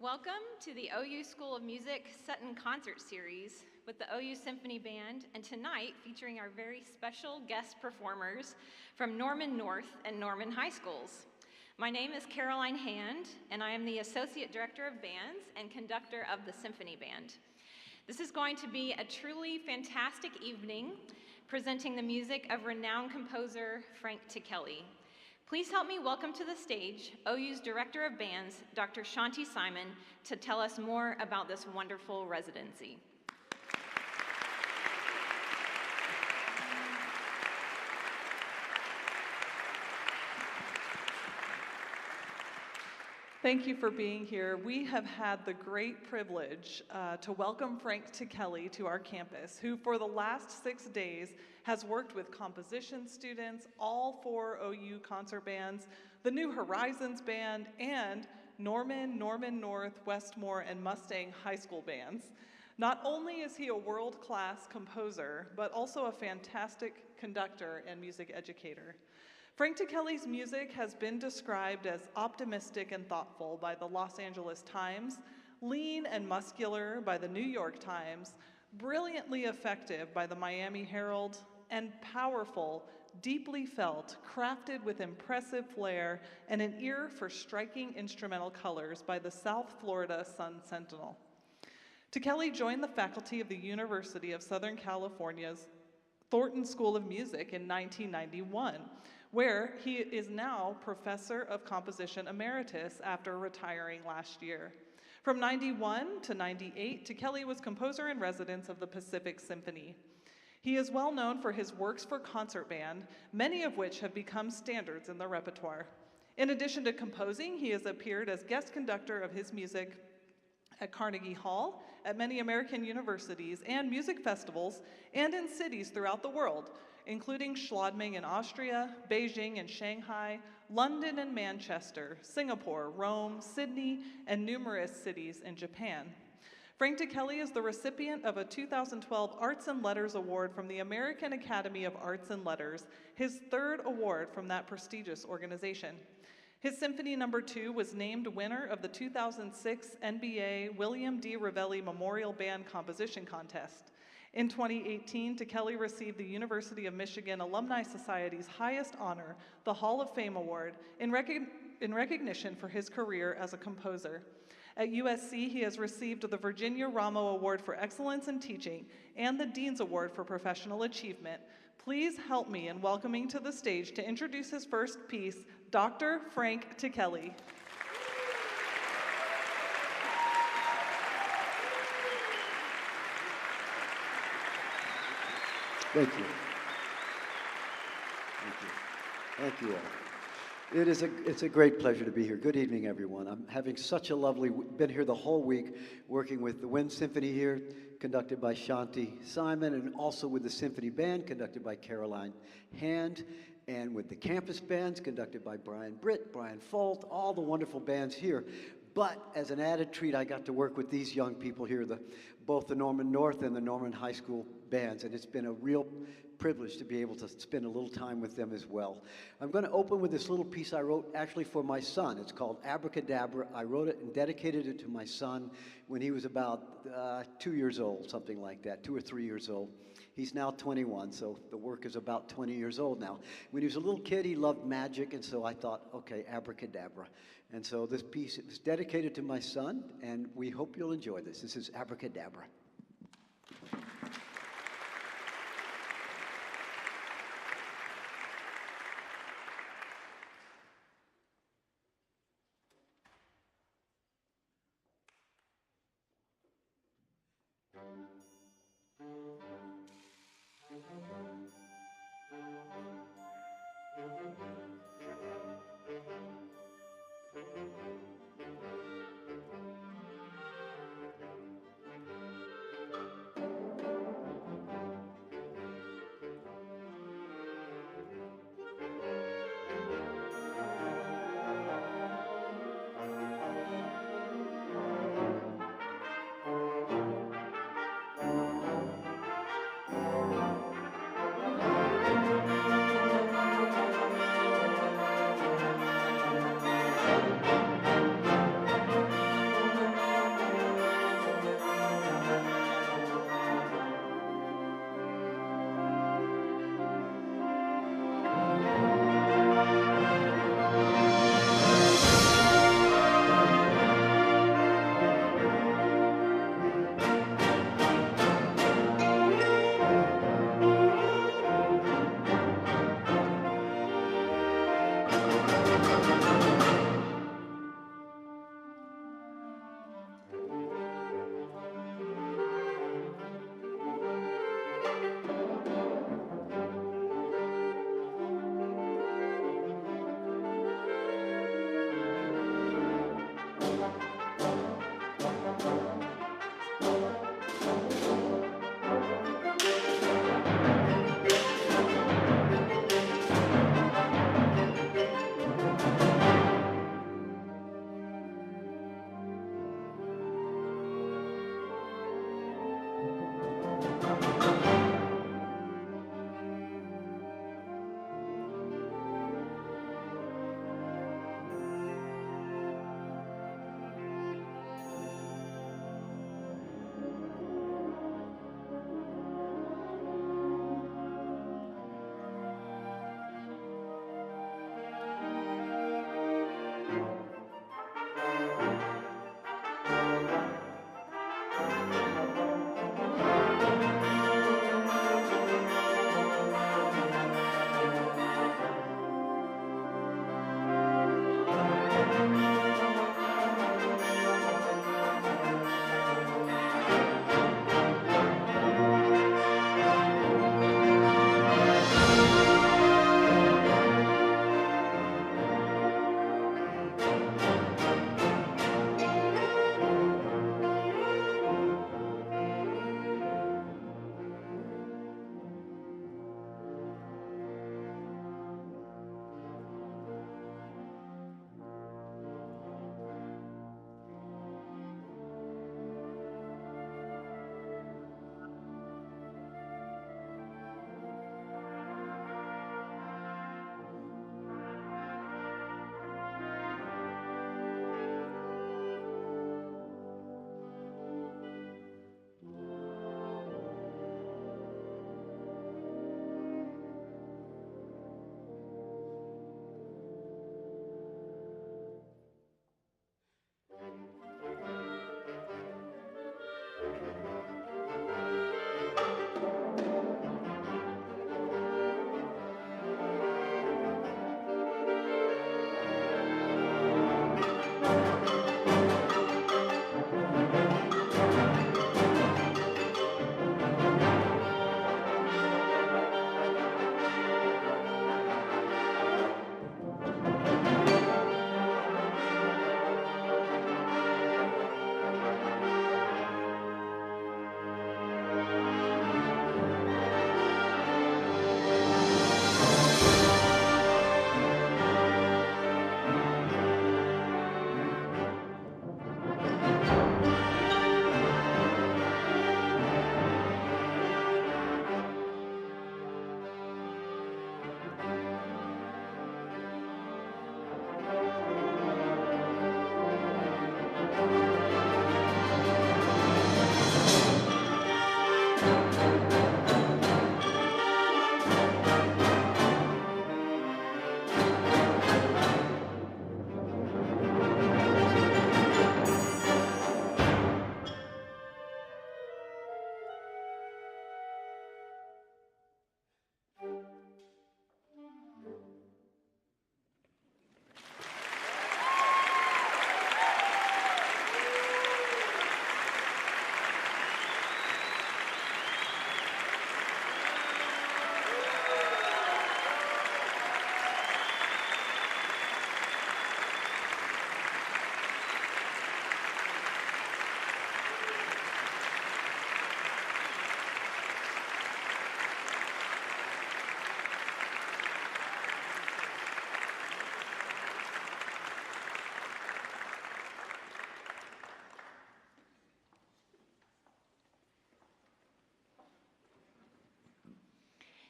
Welcome to the OU School of Music Set in Concert Series with the OU Symphony Band, and tonight featuring our very special guest performers from Norman North and Norman High Schools. My name is Caroline Hand, and I am the Associate Director of Bands and Conductor of the Symphony Band. This is going to be a truly fantastic evening, presenting the music of renowned composer Frank Ticheli. Please help me welcome to the stage OU's Director of Bands, Dr. Shanti Simon, to tell us more about this wonderful residency. Thank you for being here. We have had the great privilege to welcome Frank Ticheli to our campus, who for the last 6 days has worked with composition students, all 4 OU concert bands, the New Horizons Band, and Norman North, Westmore, and Mustang High School bands. Not only is he a world-class composer, but also a fantastic conductor and music educator. Frank Ticheli's music has been described as optimistic and thoughtful by the Los Angeles Times, lean and muscular by the New York Times, brilliantly effective by the Miami Herald, and powerful, deeply felt, crafted with impressive flair, and an ear for striking instrumental colors by the South Florida Sun Sentinel. Ticheli joined the faculty of the University of Southern California's Thornton School of Music in 1991, where he is now Professor of Composition Emeritus after retiring last year. From 91 to 98, Ticheli was composer in residence of the Pacific Symphony. He is well known for his works for concert band, many of which have become standards in the repertoire. In addition to composing, he has appeared as guest conductor of his music at Carnegie Hall, at many American universities and music festivals, and in cities throughout the world, including Schladming in Austria, Beijing and Shanghai, London and Manchester, Singapore, Rome, Sydney, and numerous cities in Japan. Frank Ticheli is the recipient of a 2012 Arts and Letters Award from the American Academy of Arts and Letters, his 3rd award from that prestigious organization. His Symphony No. 2 was named winner of the 2006 NBA William D. Ravelli Memorial Band Composition Contest. In 2018, Ticheli received the University of Michigan Alumni Society's highest honor, the Hall of Fame Award, in recognition for his career as a composer. At USC, he has received the Virginia Ramo Award for Excellence in Teaching and the Dean's Award for Professional Achievement. Please help me in welcoming to the stage to introduce his first piece, Dr. Frank Ticheli. Thank you. Thank you all. It's a great pleasure to be here. Good evening, everyone. I'm having such a lovely, been here the whole week working with the Wind Symphony here, conducted by Shanti Simon, and also with the Symphony Band, conducted by Caroline Hand, and with the campus bands, conducted by Brian Britt, Brian Folt, all the wonderful bands here. But as an added treat, I got to work with these young people here, both the Norman North and the Norman High School bands, and it's been a real privilege to be able to spend a little time with them as well. I'm going to open with this little piece I wrote actually for my son. It's called Abracadabra. I wrote it and dedicated it to my son when he was about 2 years old, something like that, 2 or 3 years old. He's now 21, so the work is about 20 years old now. When he was a little kid, he loved magic, and so I thought, okay, abracadabra. And so this piece is dedicated to my son, and we hope you'll enjoy this. This is Abracadabra.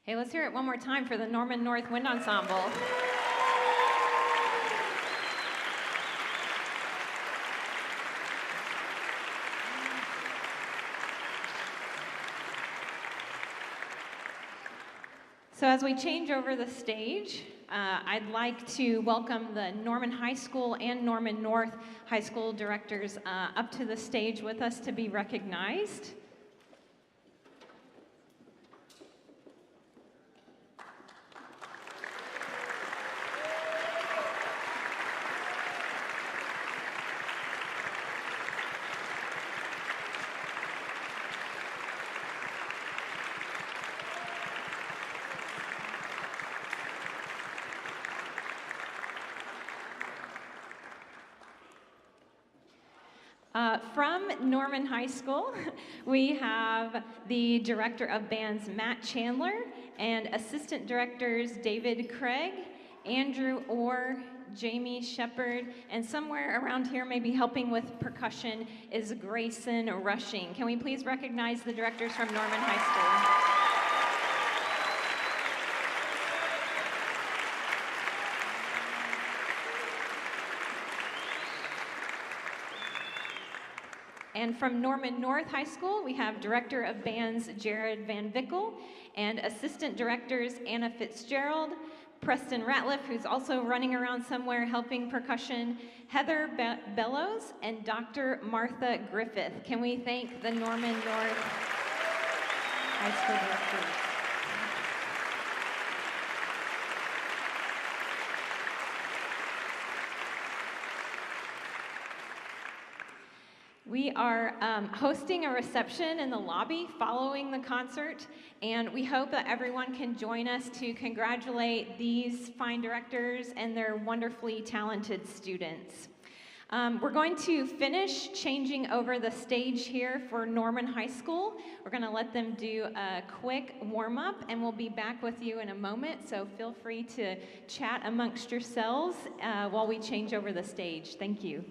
Hey, let's hear it one more time for the Norman North Wind Ensemble. So as we change over the stage, I'd like to welcome the Norman High School and Norman North High School directors up to the stage with us to be recognized. From Norman High School, we have the Director of Bands, Matt Chandler, and Assistant Directors, David Craig, Andrew Orr, Jamie Shepard, and somewhere around here, maybe helping with percussion, is Grayson Rushing. Can we please recognize the directors from Norman High School? And from Norman North High School, we have Director of Bands Jared Van Vickel and Assistant Directors Anna Fitzgerald, Preston Ratliff, who's also running around somewhere helping percussion, Heather Bellows, and Dr. Martha Griffith. Can we thank the Norman North High School directors? We are hosting a reception in the lobby following the concert, and we hope that everyone can join us to congratulate these fine directors and their wonderfully talented students. We're going to finish changing over the stage here for Norman High School. We're going to let them do a quick warm-up, and we'll be back with you in a moment, so feel free to chat amongst yourselves while we change over the stage. Thank you.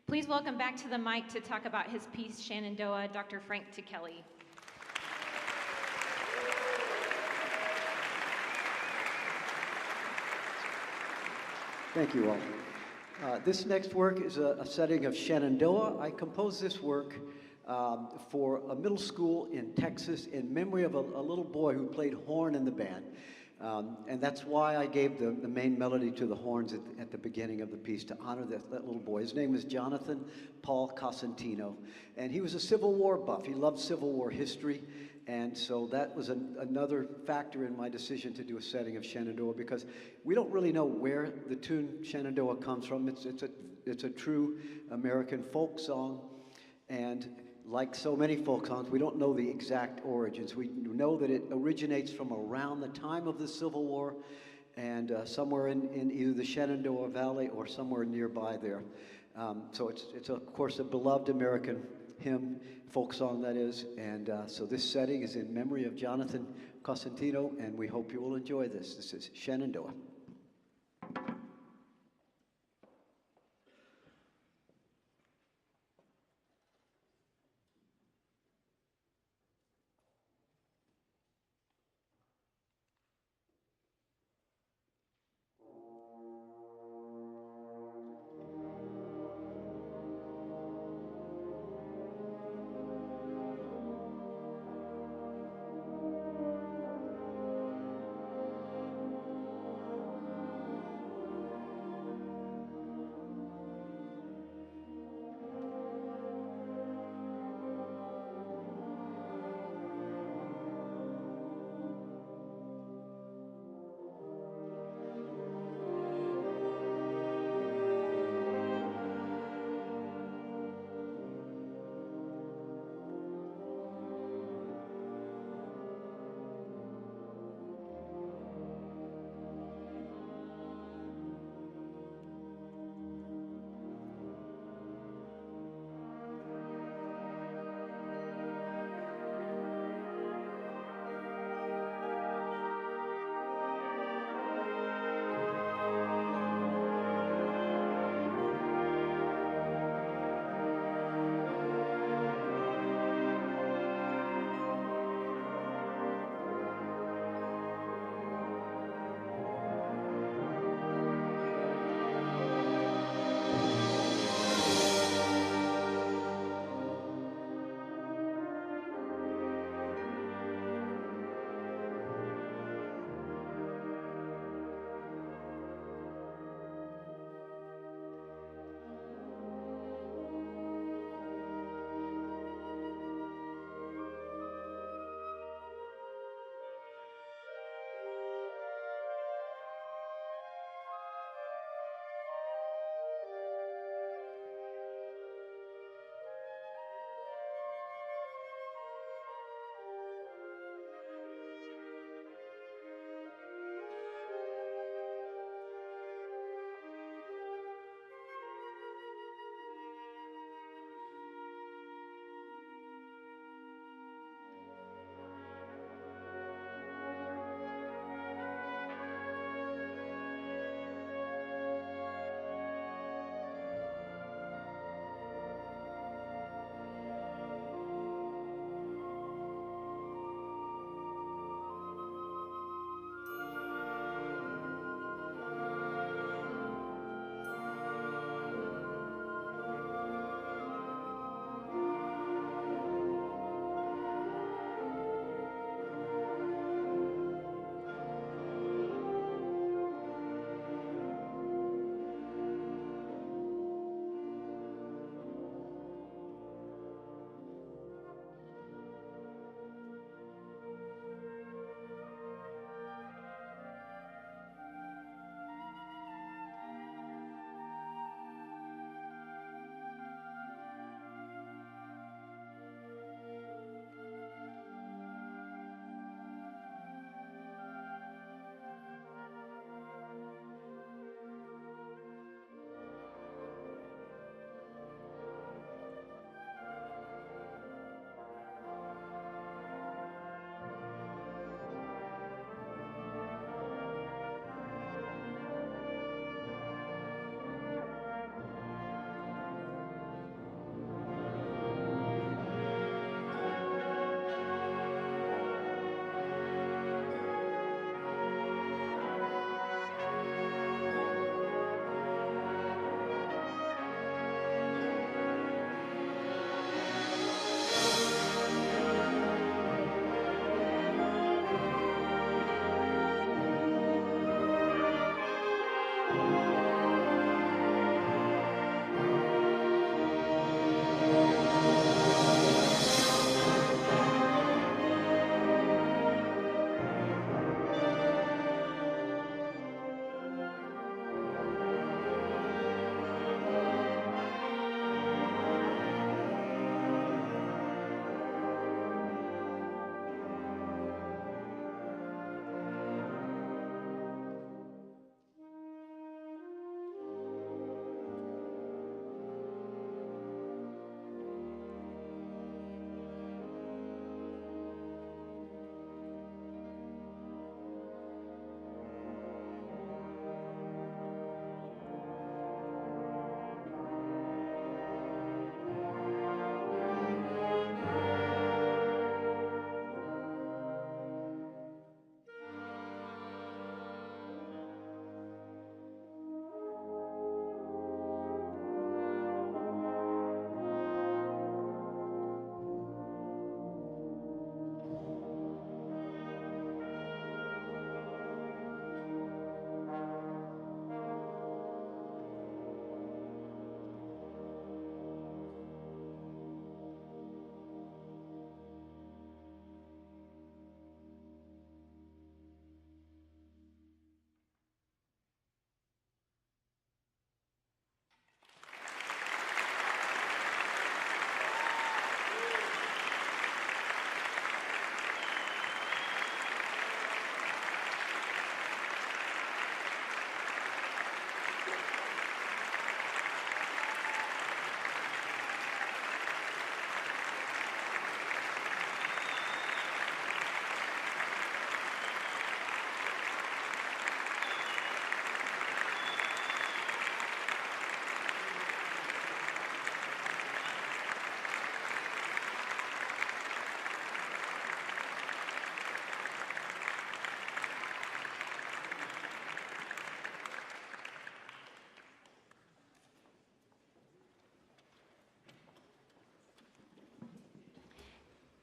Please welcome back to the mic to talk about his piece, Shenandoah, Dr. Frank Kelly. Thank you all. This next work is a setting of Shenandoah. I composed this work for a middle school in Texas in memory of a little boy who played horn in the band. And that's why I gave the main melody to the horns at the beginning of the piece, to honor that little boy. His name was Jonathan Paul Cosentino, and he was a Civil War buff. He loved Civil War history, and so that was another factor in my decision to do a setting of Shenandoah, because we don't really know where the tune Shenandoah comes from. It's a true American folk song, and like so many folk songs, we don't know the exact origins. We know that it originates from around the time of the Civil War, and somewhere in either the Shenandoah Valley or somewhere nearby there. So it's of course a beloved American hymn, folk song that is, and so this setting is in memory of Jonathan Cosentino, and we hope you will enjoy this. This is Shenandoah.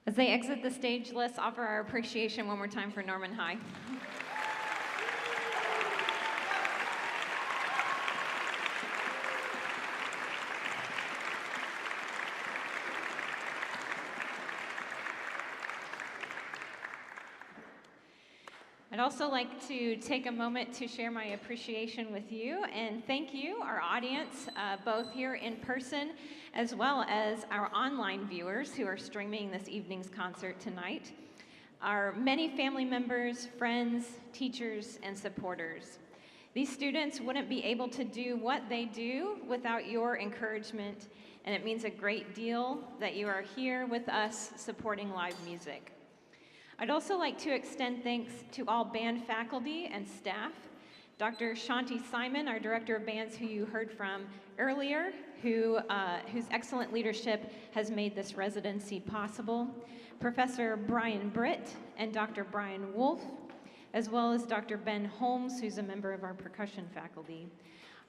As they exit the stage, let's offer our appreciation one more time for Norman High. I'd also like to take a moment to share my appreciation with you and thank you, our audience, both here in person as well as our online viewers who are streaming this evening's concert tonight, our many family members, friends, teachers, and supporters. These students wouldn't be able to do what they do without your encouragement, and it means a great deal that you are here with us supporting live music. I'd also like to extend thanks to all band faculty and staff. Dr. Shanti Simon, our Director of Bands, who you heard from earlier, whose excellent leadership has made this residency possible. Professor Brian Britt and Dr. Brian Wolf, as well as Dr. Ben Holmes, who's a member of our percussion faculty.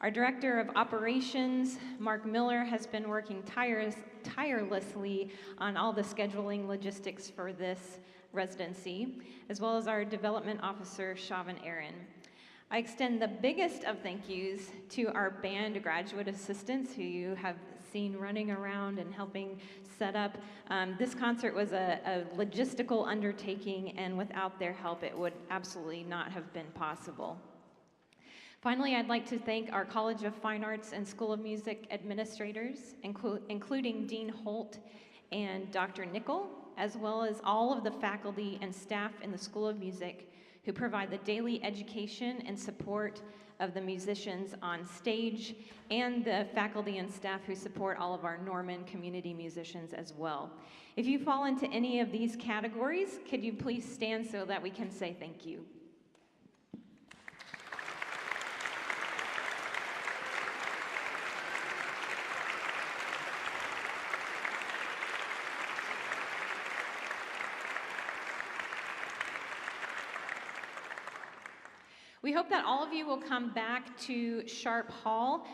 Our Director of Operations, Mark Miller, has been working tirelessly on all the scheduling logistics for this residency, as well as our Development Officer, Shavan Aaron. I extend the biggest of thank yous to our band graduate assistants who you have seen running around and helping set up. This concert was a logistical undertaking, and without their help, it would absolutely not have been possible. Finally, I'd like to thank our College of Fine Arts and School of Music administrators, including Dean Holt and Dr. Nickel, as well as all of the faculty and staff in the School of Music who provide the daily education and support of the musicians on stage, and the faculty and staff who support all of our Norman community musicians as well. If you fall into any of these categories, could you please stand so that we can say thank you? We hope that all of you will come back to Sharp Hall.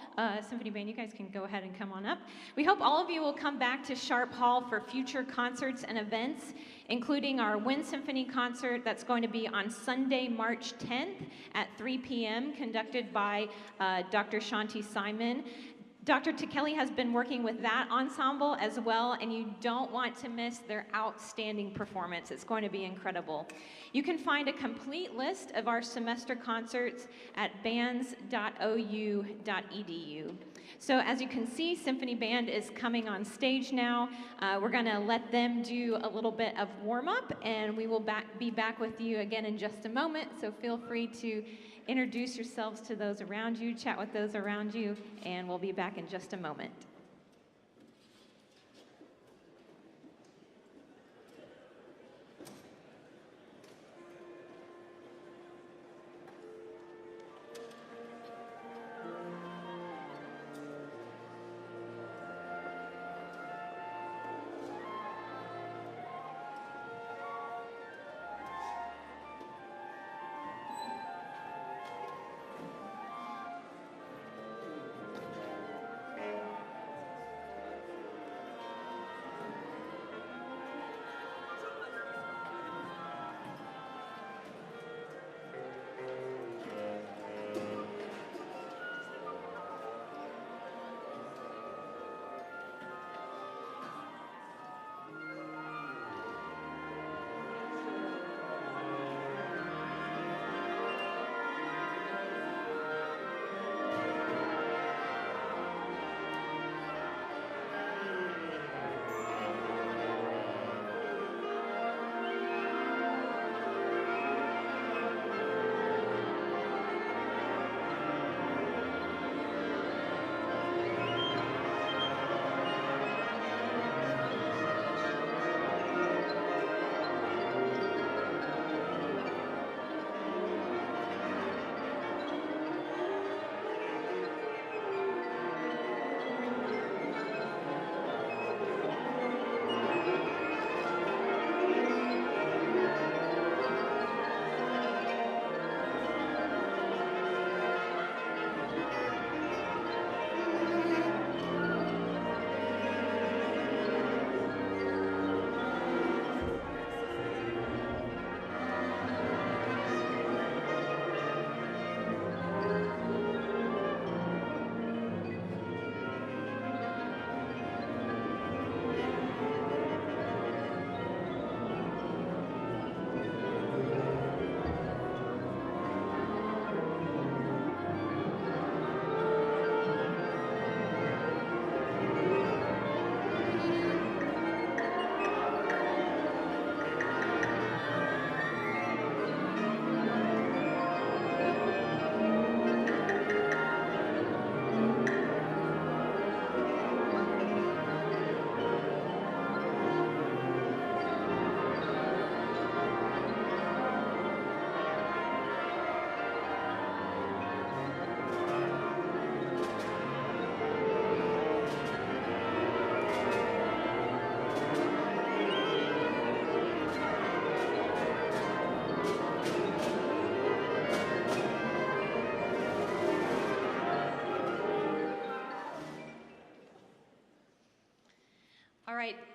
Symphony Band, you guys can go ahead and come on up. We hope all of you will come back to Sharp Hall for future concerts and events, including our Wind Symphony concert that's going to be on Sunday, March 10th at 3 p.m., conducted by Dr. Shanti Simon. Dr. Tekeli has been working with that ensemble as well, and you don't want to miss their outstanding performance. It's going to be incredible. You can find a complete list of our semester concerts at bands.ou.edu. So as you can see, Symphony Band is coming on stage now. We're going to let them do a little bit of warm-up, and we will be back with you again in just a moment, so feel free to introduce yourselves to those around you, chat with those around you, and we'll be back in just a moment.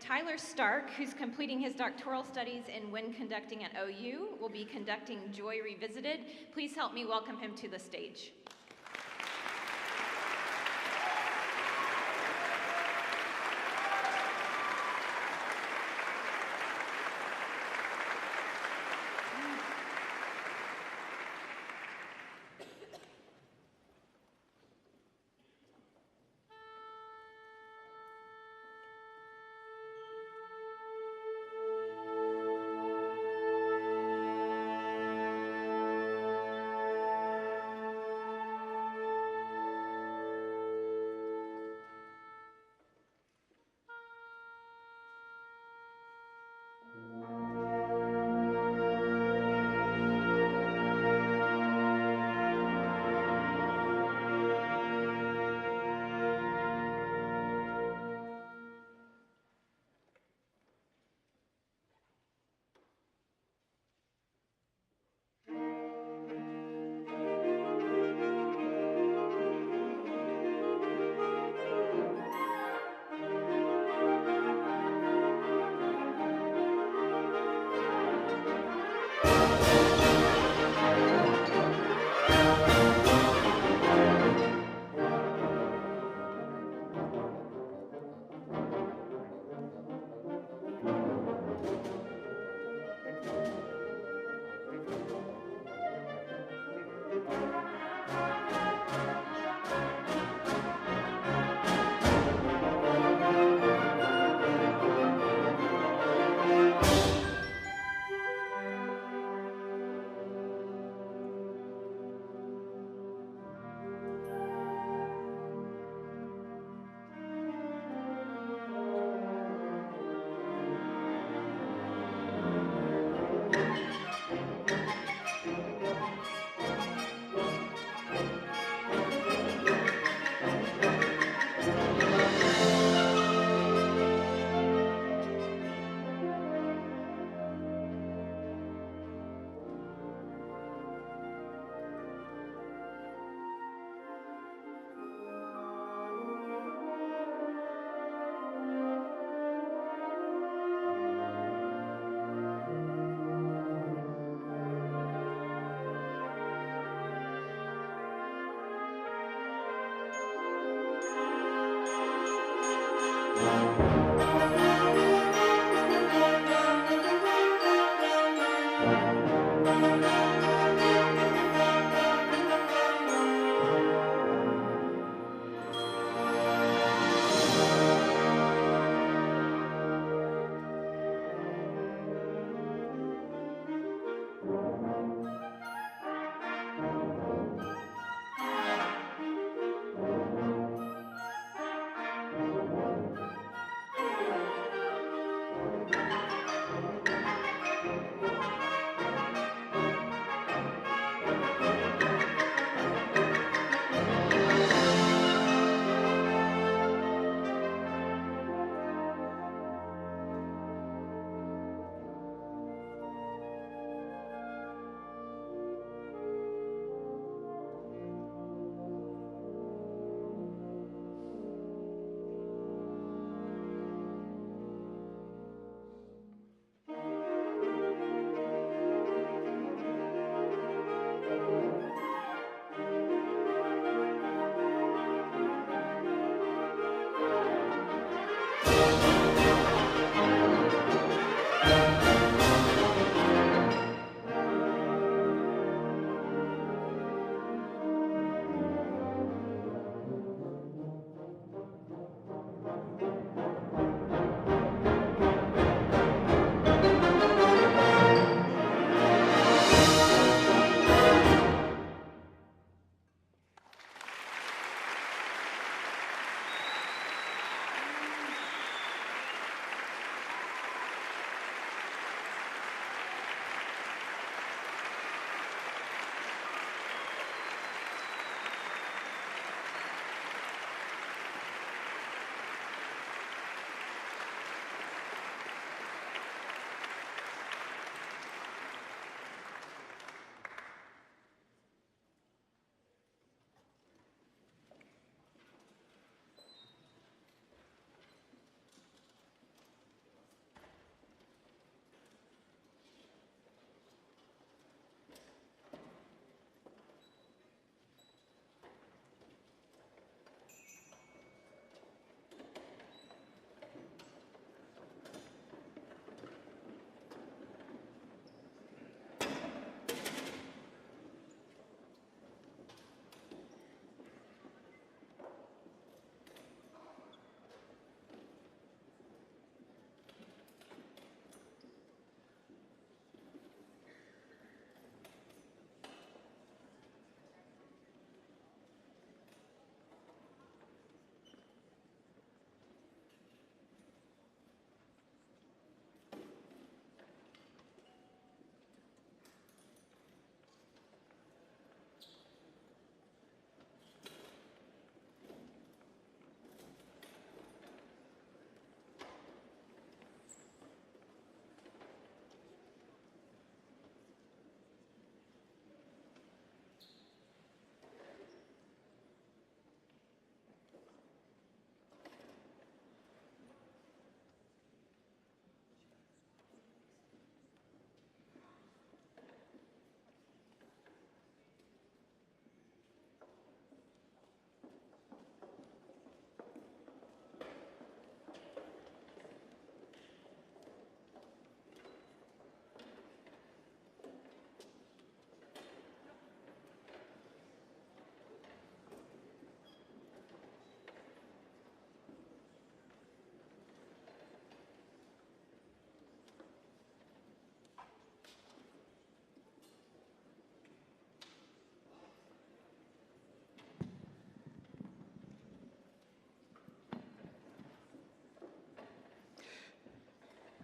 Tyler Stark, who's completing his doctoral studies in wind conducting at OU, will be conducting Joy Revisited. Please help me welcome him to the stage.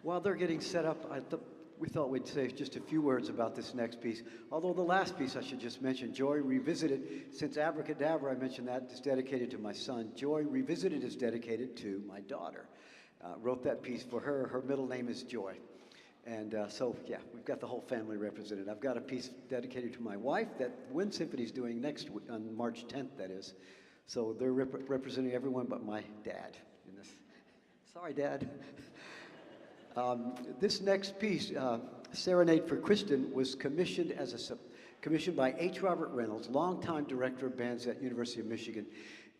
While they're getting set up, we thought we'd say just a few words about this next piece. Although the last piece I should just mention, Joy Revisited, since Abracadabra, I mentioned that, is dedicated to my son. Joy Revisited is dedicated to my daughter. Wrote that piece for her. Her middle name is Joy. And so, yeah, we've got the whole family represented. I've got a piece dedicated to my wife that Wind Symphony's doing next week, on March 10th, that is. So they're representing everyone but my dad in this. Sorry, Dad. This next piece, Serenade for Kristen, was commissioned by H. Robert Reynolds, longtime director of bands at University of Michigan,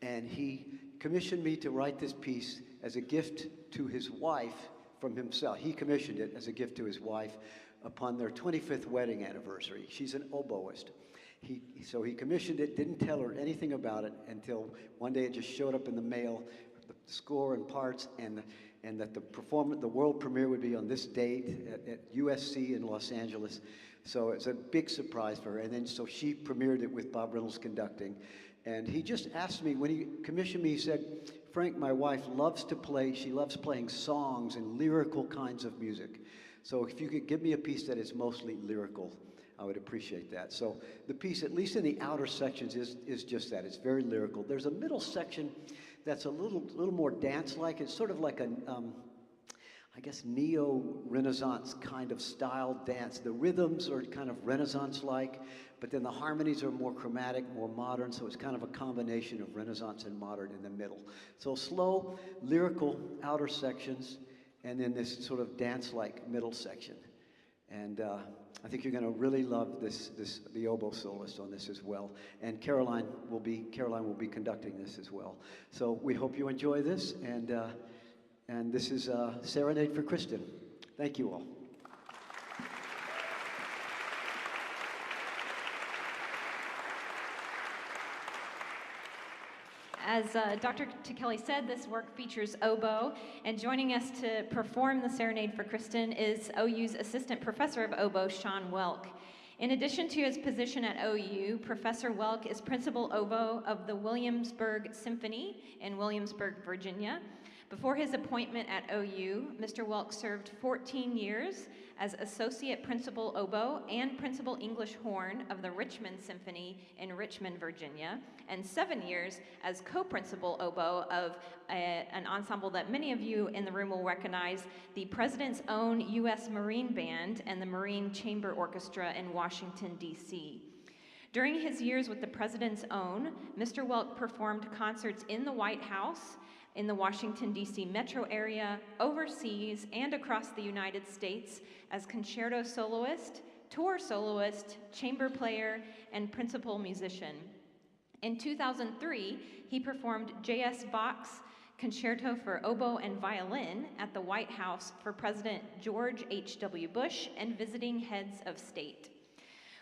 and he commissioned me to write this piece as a gift to his wife from himself. He commissioned it as a gift to his wife upon their 25th wedding anniversary. She's an oboist. So he commissioned it, didn't tell her anything about it until one day it just showed up in the mail, the score and parts, and that the world premiere would be on this date at USC in Los Angeles. So it's a big surprise for her. And then so she premiered it with Bob Reynolds conducting. And he just asked me, when he commissioned me, he said, Frank, my wife loves to play, she loves playing songs and lyrical kinds of music. So if you could give me a piece that is mostly lyrical, I would appreciate that. So the piece, at least in the outer sections, is just that. It's very lyrical. There's a middle section that's a little more dance-like. It's sort of like a, I guess, neo-Renaissance kind of style dance. The rhythms are kind of Renaissance-like, but then the harmonies are more chromatic, more modern, so it's kind of a combination of Renaissance and modern in the middle. So slow, lyrical outer sections, and then this sort of dance-like middle section. And I think you're going to really love the oboe soloist on this as well. And Caroline will be conducting this as well. So we hope you enjoy this, and this is Serenade for Kristen. Thank you all. As Dr. Kelly said, this work features oboe, and joining us to perform the Serenade for Kristen is OU's Assistant Professor of Oboe, Sean Welk. In addition to his position at OU, Professor Welk is Principal Oboe of the Williamsburg Symphony in Williamsburg, Virginia. Before his appointment at OU, Mr. Welk served 14 years as Associate Principal Oboe and Principal English Horn of the Richmond Symphony in Richmond, Virginia, and 7 years as Co-Principal Oboe of an ensemble that many of you in the room will recognize, the President's Own U.S. Marine Band and the Marine Chamber Orchestra in Washington, D.C. During his years with the President's Own, Mr. Welk performed concerts in the White House, in the Washington, D.C. metro area, overseas, and across the United States as concerto soloist, tour soloist, chamber player, and principal musician. In 2003, he performed J.S. Bach's Concerto for Oboe and Violin at the White House for President George H.W. Bush and visiting heads of state.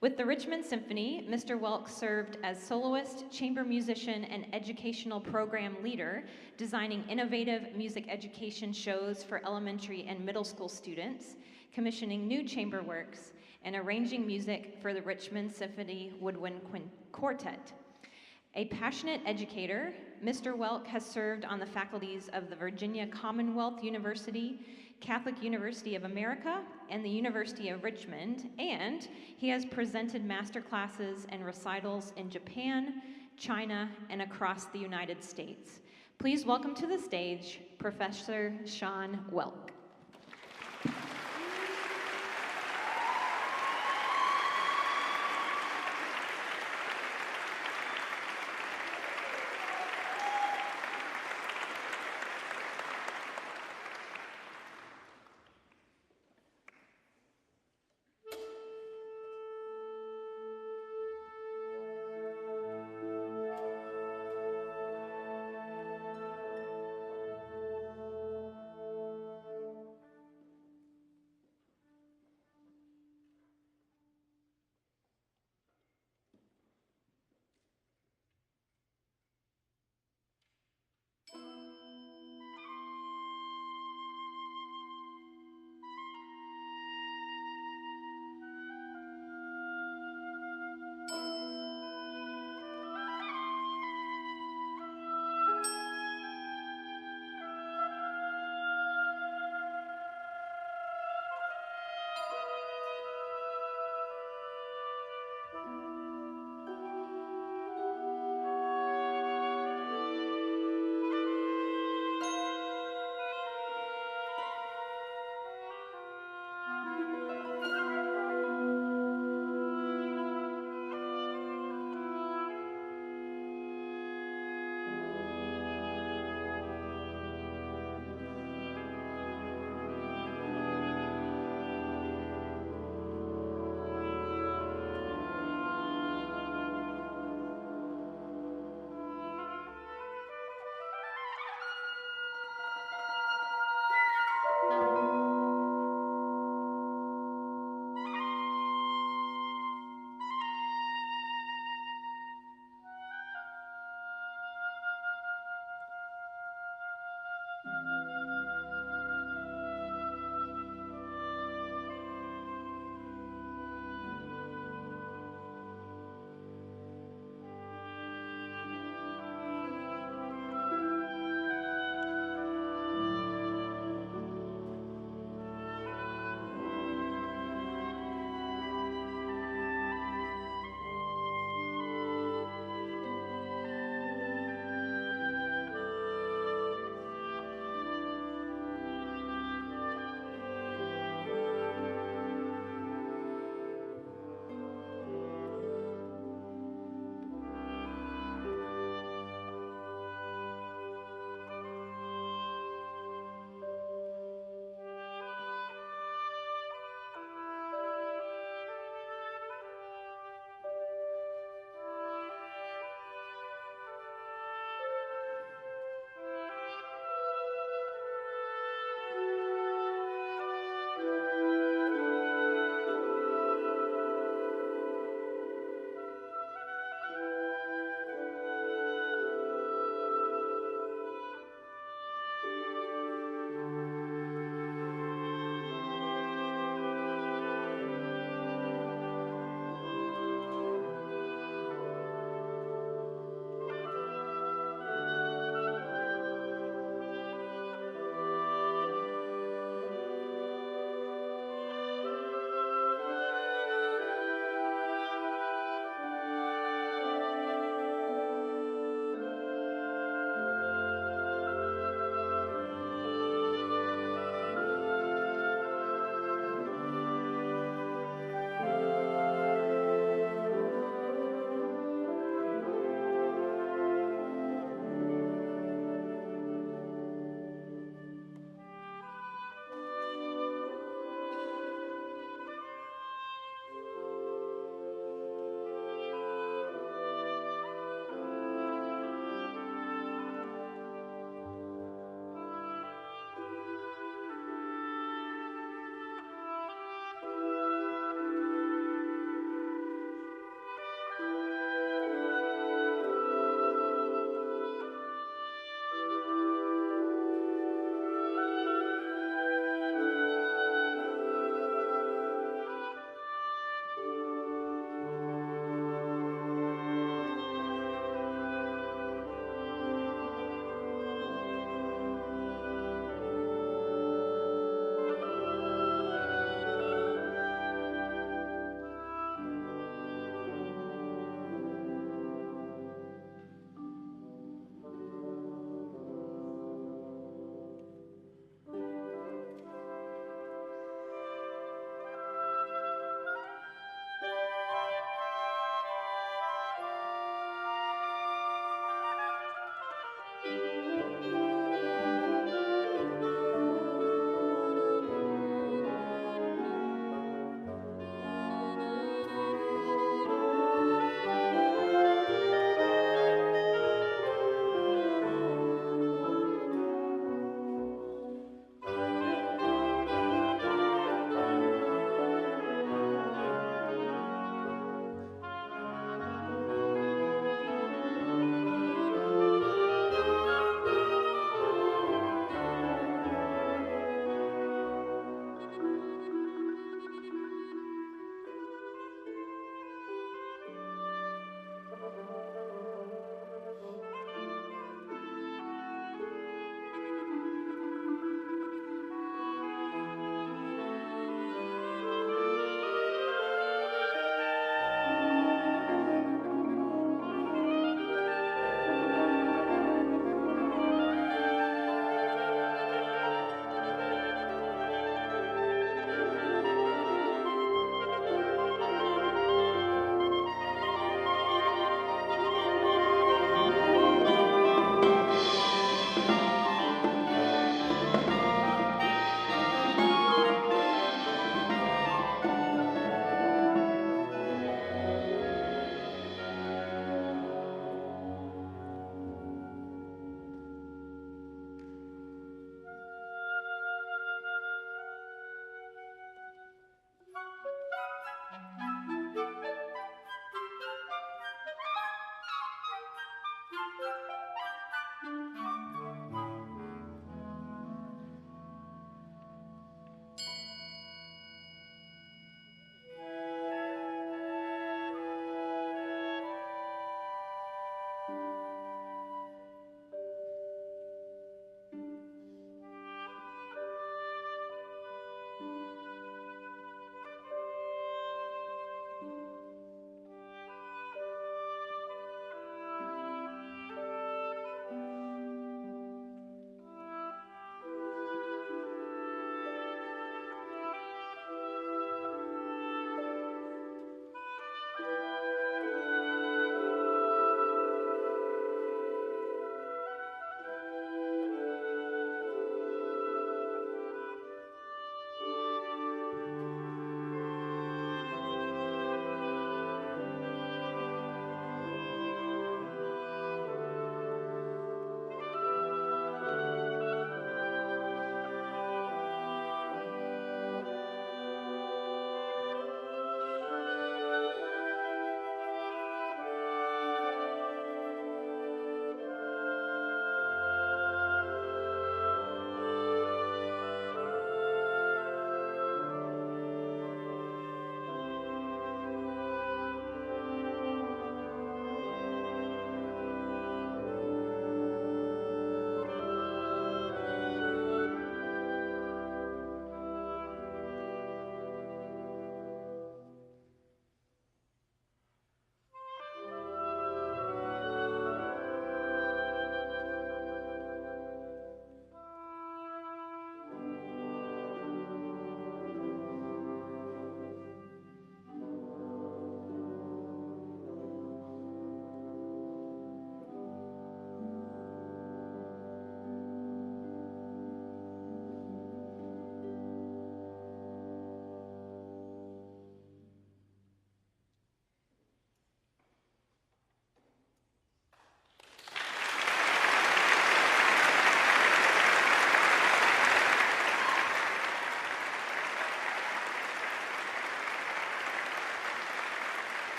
With the Richmond Symphony, Mr. Welk served as soloist, chamber musician, and educational program leader, designing innovative music education shows for elementary and middle school students, commissioning new chamber works, and arranging music for the Richmond Symphony Woodwind Quartet. A passionate educator, Mr. Welk has served on the faculties of the Virginia Commonwealth University, Catholic University of America, and the University of Richmond, and he has presented master classes and recitals in Japan, China, and across the United States. Please welcome to the stage Professor Sean Welk.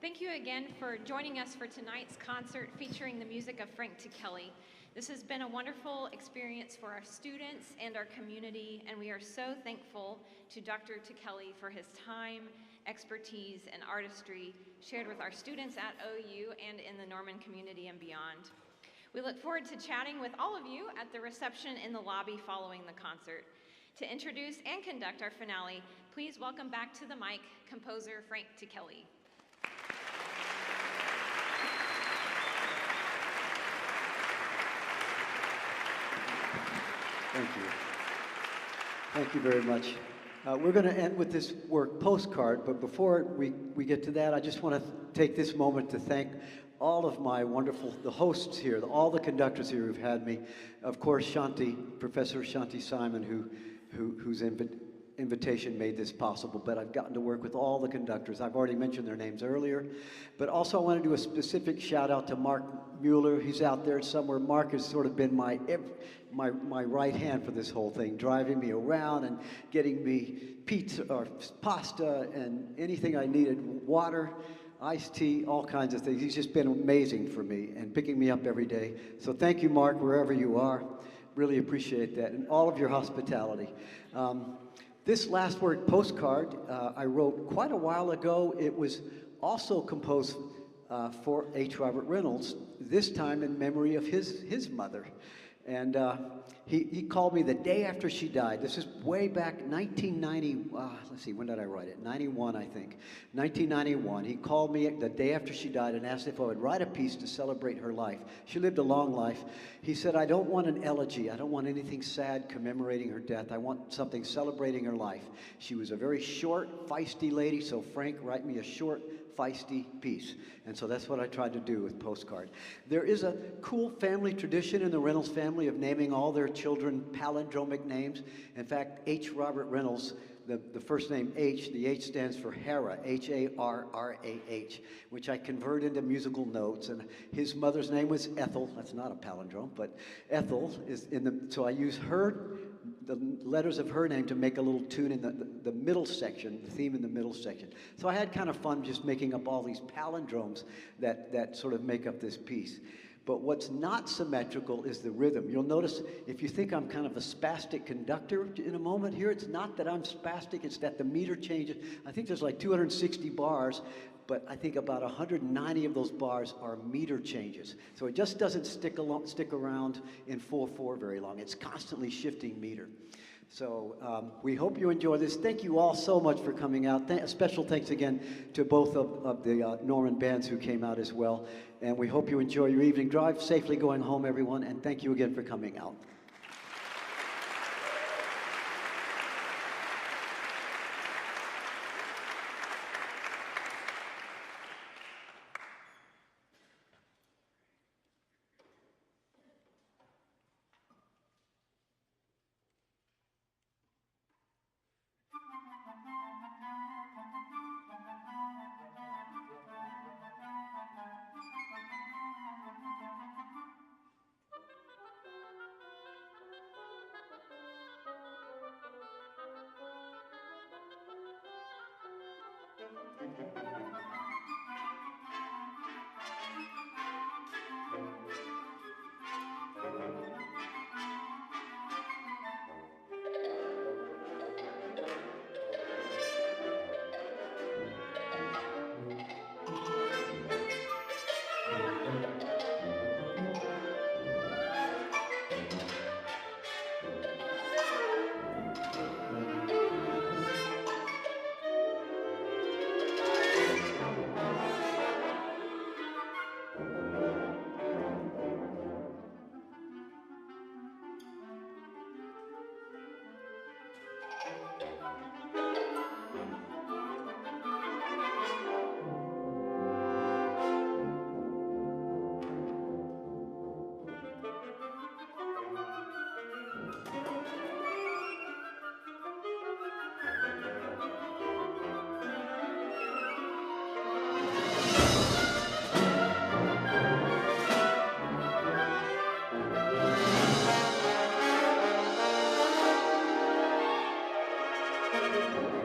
Thank you again for joining us for tonight's concert featuring the music of Frank Kelly. This has been a wonderful experience for our students and our community, and we are so thankful to Dr. Kelly for his time, expertise, and artistry shared with our students at OU and in the Norman community and beyond. We look forward to chatting with all of you at the reception in the lobby following the concert. To introduce and conduct our finale, please welcome back to the mic composer Frank Kelly. Thank you. Thank you very much. We're going to end with this work, Postcard, but before we get to that, I just want to take this moment to thank all of my the hosts here, all the conductors here who've had me. Of course, Professor Shanti Simon, whose invitation made this possible, but I've gotten to work with all the conductors. I've already mentioned their names earlier, but also I want to do a specific shout out to Mark Mueller. He's out there somewhere. Mark has sort of been my right hand for this whole thing, driving me around and getting me pizza or pasta and anything I needed, water, iced tea, all kinds of things. He's just been amazing for me and picking me up every day. So thank you, Mark, wherever you are. Really appreciate that, and all of your hospitality. This last work, Postcard, I wrote quite a while ago. It was also composed for H. Robert Reynolds, this time in memory of his mother. And he called me the day after she died. This is way back 1990, let's see, when did I write it? 91, I think. 1991. He called me the day after she died and asked if I would write a piece to celebrate her life. She lived a long life. He said, I don't want an elegy. I don't want anything sad commemorating her death. I want something celebrating her life. She was a very short, feisty lady, so Frank, write me a short, feisty piece. And so that's what I tried to do with Postcard. There is a cool family tradition in the Reynolds family of naming all their children palindromic names. In fact, H. Robert Reynolds, the first name H, the H stands for Harrah, Harrah, which I convert into musical notes. And his mother's name was Ethel. That's not a palindrome, but Ethel is so I use the letters of her name to make a little tune in the middle section, the theme in the middle section. So I had kind of fun just making up all these palindromes that sort of make up this piece. But what's not symmetrical is the rhythm. You'll notice, if you think I'm kind of a spastic conductor in a moment here, it's not that I'm spastic, it's that the meter changes. I think there's like 260 bars, but I think about 190 of those bars are meter changes. So it just doesn't stick around in 4/4 very long. It's constantly shifting meter. So we hope you enjoy this. Thank you all so much for coming out. A special thanks again to both of the Norman bands who came out as well. And we hope you enjoy your evening. Drive safely going home, everyone, and thank you again for coming out. Thank you.